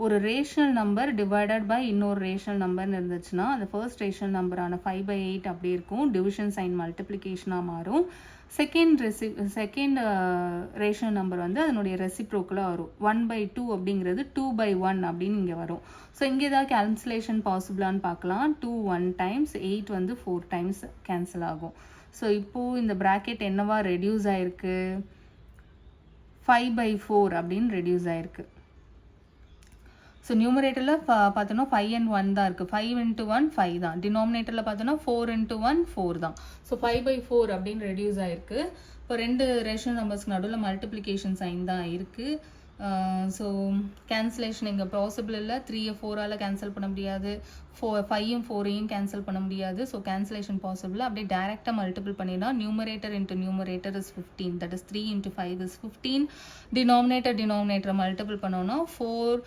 ஒரு rational number divided by இன்னொரு rational நம்பர்னு இருந்துச்சுன்னா அந்த ஃபர்ஸ்ட் ரேஷனல் நம்பரான 5/8 அப்படி இருக்கும், டிவிஷன் சைன் மல்டிப்ளிகேஷனாக மாறும். செகண்ட் ரேஷனல் நம்பர் வந்து அதனுடைய ரெசிப்ரோக்கலாக வரும். 1/2 அப்படிங்கிறது 2/1 அப்படின்னு இங்கே வரும். ஸோ இங்கே ஏதாவது கேன்சலேஷன் பாசிபிளான்னு பார்க்கலாம். 2 1 டைம்ஸ், 8 வந்து 4 டைம்ஸ் கேன்சல் ஆகும். ஸோ இப்போது இந்த ப்ராக்கெட் என்னவா ரெடியூஸ் ஆயிருக்கு, 5/4 அப்படின்னு ரெடியூஸ் ஆயிருக்கு. ஸோ நியூமரேட்டரில் பார்த்தோன்னா 5 and 1 தான் இருக்குது. 5 into 1 5 தான். டினாமினேட்டரில் பார்த்தோன்னா 4 into 1 4 தான். ஸோ 5/4 அப்படின்னு ரெடியூஸ் ஆயிருக்கு. இப்போ ரெண்டு ரேஷனல் நம்பர்ஸ்க்கு நடுவில் மல்டிப்ளிகேஷன் சைன் தான் இருக்குது. ஸோ கேன்சலேஷன் இங்கே பாசிபிள் இல்லை. 3 4ஆல் கேன்சல் பண்ண முடியாது, 5 4ஐயும் கேன்சல் பண்ண முடியாது. So cancellation possible. அப்படியே டைரெக்டாக மல்டிபிள் பண்ணினா numerator into numerator is 15, that is 3 into 5 is 15. டினாமினேட்டரை மல்டிபிள் பண்ணோன்னா 4